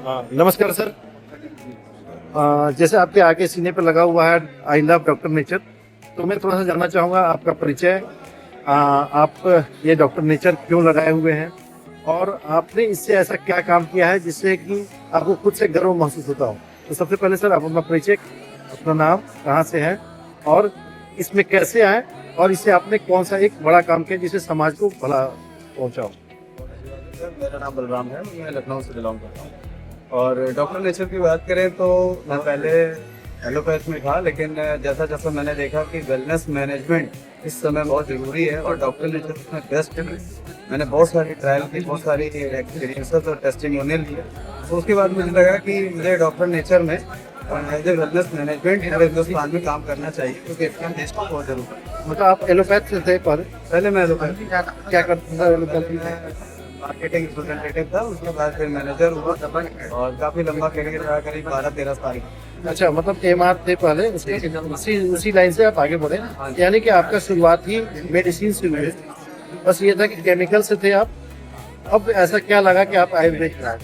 नमस्कार सर। जैसे आपके आगे सीने पे लगा हुआ है आई लव डॉक्टर नेचर, तो मैं थोड़ा सा जानना चाहूँगा आपका परिचय। आप ये डॉक्टर नेचर क्यों लगाए हुए हैं और आपने इससे ऐसा क्या काम किया है जिससे कि आपको खुद से गर्व महसूस होता हो। तो सबसे पहले सर आप अपना परिचय, अपना नाम, कहाँ से है और इसमें कैसे आए और इससे आपने कौन सा एक बड़ा काम किया जिससे समाज को भला पहुँचाओ। मेरा नाम बलराम है, मैं लखनऊ से बिलोंग करता हूँ। और डॉक्टर नेचर की बात करें तो मैं पहले एलोपैथ में था, लेकिन जैसा जैसा मैंने देखा कि वेलनेस मैनेजमेंट इस समय बहुत ज़रूरी है और डॉक्टर नेचर उसमें बेस्ट है। मैंने बहुत सारी ट्रायल की, बहुत सारी एक्सपीरियंसेस और टेस्टिमोनियल लिए, तो उसके बाद मुझे लगा कि मुझे डॉक्टर नेचर में as a wellness management Hindustan में काम करना चाहिए, क्योंकि इसका देश को बहुत जरूरत है। मतलब आप एलोपैथ से थे पहले मैं एलोपैथ क्या करते थे एलोपैथ में? मार्केटिंग रिप्रेजेंटेटिव था, उसके बाद फिर मैनेजर हुआ और काफी लंबा करियर रहा, करीब 12-13 साल। अच्छा, मतलब एमआर थे पहले, उसी लाइन से आप आगे बढ़े, यानी कि आपका शुरुआत ही मेडिसिन से हुई। बस ये था कि केमिकल से थे आप, अब ऐसा क्या लगा कि आप आयुर्वेद में आए?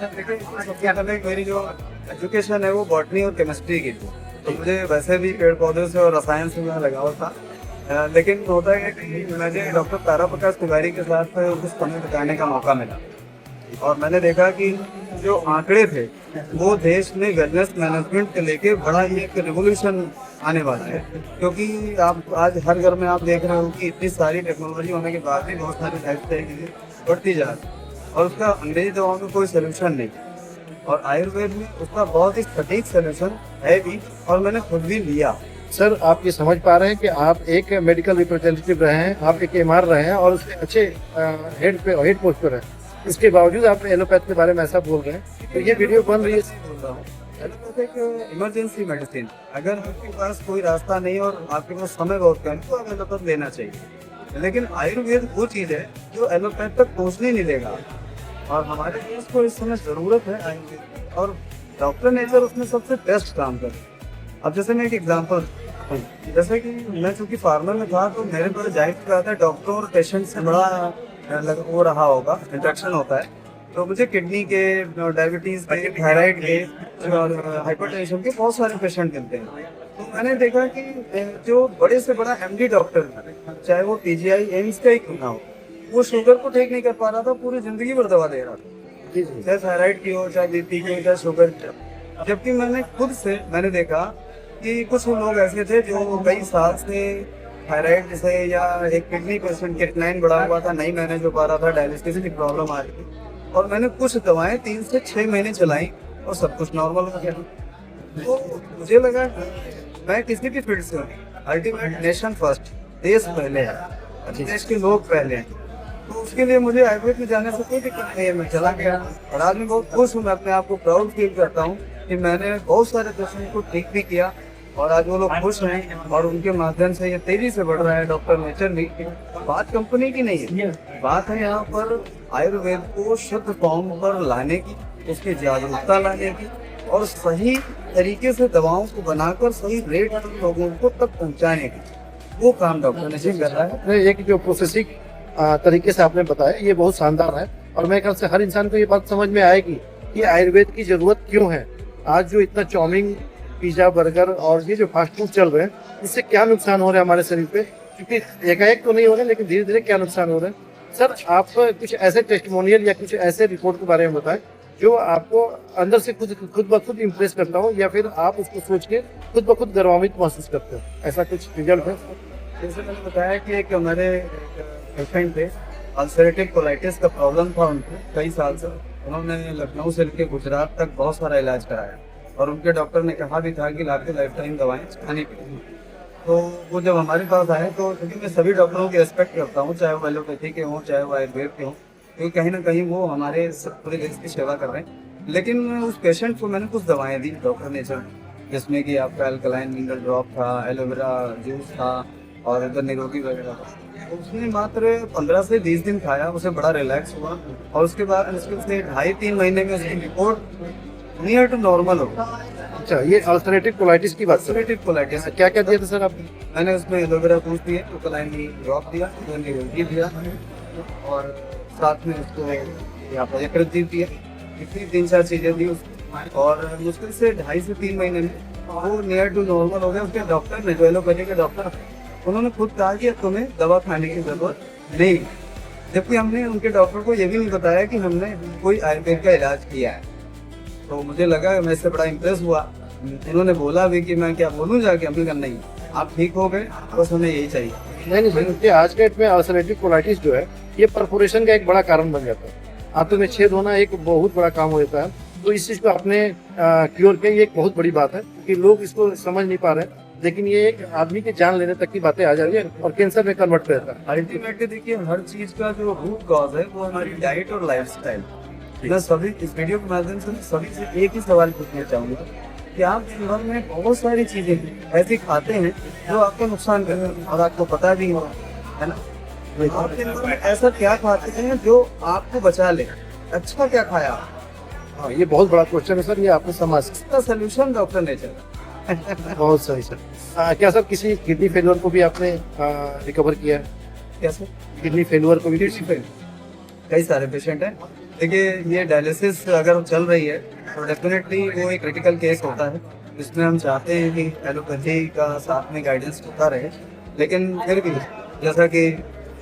देखिए, सबसे पहले मेरी जो एजुकेशन है वो बॉटनी और केमिस्ट्री की थी, तो मुझे वैसे भी पेड़ पौधों से और रसायन से मैं लगाव था। लेकिन होता है कि मुझे डॉक्टर तारा प्रकाश तिवारी के साथ कुछ समय बिताने का मौका मिला और मैंने देखा कि जो आंकड़े थे वो देश में वेलनेस मैनेजमेंट को लेके बड़ा ही एक रिवोल्यूशन आने वाला है, क्योंकि आप आज हर घर में आप देख रहे हो कि इतनी सारी टेक्नोलॉजी होने के बाद भी बहुत सारी लाइफस्टाइल बढ़ती जा रही है और उसका अंग्रेजी दवाओं में कोई सोल्यूशन नहीं, और आयुर्वेद में उसका बहुत ही सटीक सोल्यूशन है भी, और मैंने खुद भी लिया। सर, आप ये समझ पा रहे हैं कि आप एक मेडिकल रिप्रेजेंटेटिव रहे हैं, आप एक एमआर रहे हैं और उसके अच्छे हेड पोस्ट पर हैं, इसके बावजूद आप एलोपैथ के बारे में ऐसा बोल रहे हैं, तो ये वीडियो बन रही है। एलोपैथ एक इमरजेंसी मेडिसिन, अगर आपके पास कोई रास्ता नहीं और आपके पास समय बहुत कम तो आप एलोपैथ लेना चाहिए, लेकिन आयुर्वेद वो चीज़ है जो एलोपैथ तक पहुँचने नहीं देगा, और हमारे देश को इस समय ज़रूरत है आयुर्वेद की, और डॉक्टर नेचर उसमें सबसे बेस्ट काम करे। अब जैसे मैं एक एग्जांपल, जैसे कि मैं चूंकि फार्मर में था तो मेरे पास जाहिर सी बात है डॉक्टर और पेशेंट से बड़ा वो रहा होगा, इंटरेक्शन होता है, तो मुझे किडनी के, डायबिटीज़ के, थायराइड के और हाइपरटेंशन के बहुत सारे पेशेंट मिलते हैं। तो मैंने देखा कि जो बड़े से बड़ा एमडी डॉक्टर, चाहे वो पीजीआई एम्स का ही क्यों ना हो, वो शुगर को ठीक नहीं कर पा रहा था, पूरी जिंदगी भर दवा दे रहा था, चाहे थायराइड की हो, चाहे बीपी की हो, चाहे शुगर की। जबकि मैंने खुद से देखा कि कुछ लोग ऐसे थे जो कई साल से थायराइड से या एक किडनी पेशेंट क्रिएटिनिन बढ़ा हुआ था, नहीं मैनेज हो पा रहा था, डायलिसिस की प्रॉब्लम आ रही थी, और मैंने कुछ दवाएं 3 से 6 महीने चलाई और सब कुछ नॉर्मल हो गया। तो मुझे लगा मैं किसी भी फील्ड से हूँ, अल्टीमेट नेशन फर्स्ट, देश पहले है, देश के लोग पहले हैं, तो उसके लिए मुझे आयुर्वेद में जाने से कोई दिक्कत नहीं है। मैं चला गया और आज मैं बहुत खुश हूँ, मैं अपने आप को प्राउड फील करता हूँ कि मैंने बहुत सारे पेशेंट को ठीक भी किया और आज वो लोग खुश हैं, और उनके माध्यम से ये तेजी से बढ़ रहा है डॉक्टर नेचर भी। बात कंपनी की नहीं है, बात है यहाँ पर आयुर्वेद को शुद्ध फॉर्म पर लाने की, उसकी जागरूकता लाने की, और सही तरीके से दवाओं को बनाकर सही रेट पर लोगों को तक पहुँचाने की, वो काम डॉक्टर नेचर कर रहा है। एक जो प्रोसेसिंग तरीके से आपने बताया ये बहुत शानदार है, और मेरे ख्याल से हर इंसान को ये बात समझ में आएगी कि आयुर्वेद की जरूरत क्यों है। आज जो इतना चाउमीन, पिज्जा, बर्गर और ये जो फास्ट फूड चल रहे हैं, इससे क्या नुकसान हो रहा है हमारे शरीर पे, क्योंकि एकाएक तो नहीं हो रहे, लेकिन धीरे धीरे क्या नुकसान हो रहे हैं। सर, आप कुछ ऐसे टेस्टिमोनियल या कुछ ऐसे रिपोर्ट के बारे में बताएं जो आपको अंदर से खुद ब खुद इम्प्रेस करता हो, या फिर आप उसको सोच के खुद ब खुद गर्वान्वित महसूस करते हो, ऐसा कुछ रिजल्ट है? जैसे मैंने बताया कि एक हमारे पेशेंट थे, अल्सरेटिव कोलाइटिस का प्रॉब्लम था उनको कई साल से, उन्होंने लखनऊ से लेकर गुजरात तक बहुत सारा इलाज कराया, और उनके डॉक्टर ने कहा भी था कि आपके लाइफ टाइम दवाएं खानी पड़ेंगी। तो वो जब हमारे पास आए, तो क्योंकि मैं सभी डॉक्टरों की रिस्पेक्ट करता हूँ, चाहे वो एलोपैथी के हों, चाहे वो आयुर्वेद के हों, क्योंकि कहीं ना कहीं वो हमारे पूरे देश की सेवा कर रहे हैं, लेकिन उस पेशेंट को मैंने कुछ दवाएँ दी डॉक्टर नेचर, जिसमें कि आपका अल्कलाइन मिनरल ड्रॉप था, एलोवेरा जूस था, और इधर निरोगी वगैरह था। उसने मात्र 15 से 20 दिन खाया, उसे बड़ा रिलैक्स हुआ, और उसके बाद मुश्किल से 2.5-3 महीने में उसकी रिपोर्ट नियर टू नॉर्मल हो। अच्छा, ये अल्सरेटिव कोलाइटिस की बात, अल्सरेटिव कोलाइटिस क्या क्या दिया था सर आपने? मैंने उसमें एलोवेरा जूस दिया, अल्कलाइन ड्रॉप दिया, निरोगी दिया, और साथ में उसको यहाँ पर यकृत दिया, इतनी 3-4 चीजें दी उसको और मुश्किल से 2.5 से 3 महीने में वो नियर टू नॉर्मल हो गया। उसके डॉक्टर ने, जो एलोपैथी के डॉक्टर, उन्होंने खुद कहा कि तुम्हें दवा खाने की जरूरत नहीं, जबकि हमने उनके डॉक्टर को ये भी नहीं बताया कि हमने कोई आयुर्वेद का इलाज किया है। तो मुझे लगा, मैं इससे बड़ा इम्प्रेस हुआ। उन्होंने बोला भी कि मैं क्या बोलूँ जाके, हमने कहा नहीं, आप ठीक हो गए, बस हमें यही चाहिए। नहीं सर, क्योंकि आज के डेट में अल्सरेटिव कोलाइटिस जो है ये परफोरेशन का एक बड़ा कारण बन जाता है। आंतों में छेद होना एक बहुत बड़ा काम हो जाता है। तो इस चीज को आपने क्योर किया, ये एक बहुत बड़ी बात है कि लोग इसको समझ नहीं पा रहे हैं, लेकिन ये एक आदमी की जान लेने तक की बातें आ जा रही है और कैंसर में कन्वर्ट कर देता है। अल्टीमेटली देखिए, हर चीज का जो रूट कॉज है वो हमारी डाइट और लाइफस्टाइल। मैं सभी इस वीडियो के माध्यम से सभी से एक ही सवाल पूछना चाहूंगा कि आप जीवन में बहुत सारी चीजें ऐसी खाते हैं जो आपको नुकसान कर रहे हैं और आपको पता भी है ना। आप दिन भर में ऐसा क्या खाते हैं जो आपको बचा ले? अच्छा क्या खाया? हाँ, ये बहुत बड़ा क्वेश्चन है सर, ये आपने समझ। इसका सोल्यूशन डॉक्टर नेचर। बहुत सही सर। क्या सर किसी किडनी फेलियर को भी आपने रिकवर किया है? कैसे? किडनी फेलियर को भी? कई सारे पेशेंट हैं। देखिए, ये डायलिसिस अगर चल रही है तो डेफिनेटली वो एक क्रिटिकल केस होता है, जिसमें हम चाहते हैं कि एलोपैथी का साथ में गाइडेंस होता रहे। लेकिन फिर भी जैसा कि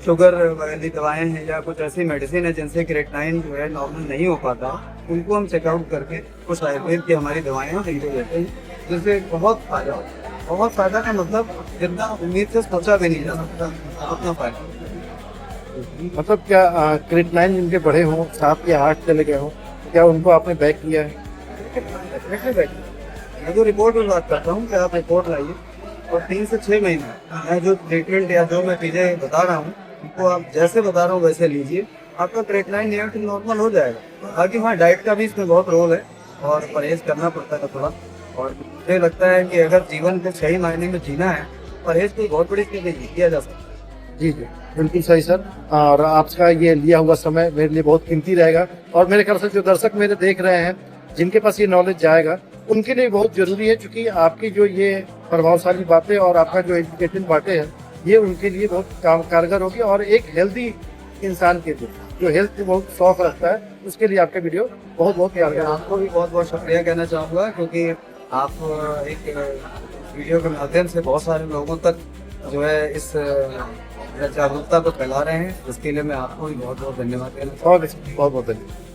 शुगर वाली दवाएं हैं या कुछ ऐसी मेडिसिन है जिनसे क्रेटिनाइन जो है नॉर्मल नहीं हो पाता, उनको हम चेकआउट करके कुछ आयुर्वेद की हमारी दवाएं हैं जिनको देते हैं, जिससे बहुत फायदा होता है। बहुत फायदा का मतलब जितना उम्मीद से सोचा भी नहीं जा सकता, उतना फायदा। मतलब क्या क्रेटिनाइन जिनके बढ़े हों, 7 या 8 चले गए हों, क्या उनको आपने बैक किया है? मैं तो रिपोर्ट में बात करता हूँ कि आप रिपोर्ट लाइए और 3 से 6 महीने मैं जो ट्रीटमेंट या जो मैं चीज़ें बता रहा हूँ उनको आप जैसे बता रहा हूँ वैसे लीजिए, आपका क्रेटिनाइन नियर टू नॉर्मल हो जाएगा। बाकी हाँ, डाइट का भी इसमें बहुत रोल है और परहेज करना पड़ता है थोड़ा। और मुझे लगता है कि अगर जीवन को सही मायने में जीना है, परहेज कोई बहुत बड़ी चीज़ नहीं किया जा सकता। जी जी, बिल्कुल सही सर। और आपका ये लिया हुआ समय मेरे लिए बहुत कीमती रहेगा और मेरे ख्याल से जो दर्शक मेरे देख रहे हैं, जिनके पास ये नॉलेज जाएगा, उनके लिए बहुत जरूरी है, क्योंकि आपकी जो ये प्रभावशाली बातें और आपका जो एजुकेशन बातें हैं, ये उनके लिए बहुत कारगर होगी। और एक हेल्दी इंसान के लिए जो हेल्थ को बहुत शौक रखता है, उसके लिए आपका वीडियो बहुत बहुत कारगर है। आपको भी बहुत बहुत शुक्रिया कहना चाहूँगा, क्योंकि आप एक वीडियो के माध्यम से बहुत सारे लोगों तक जो है इस जागरूकता को फैला रहे हैं। इसके लिए मैं आपको भी बहुत बहुत धन्यवाद देना चाहूँगा। बहुत बहुत धन्यवाद।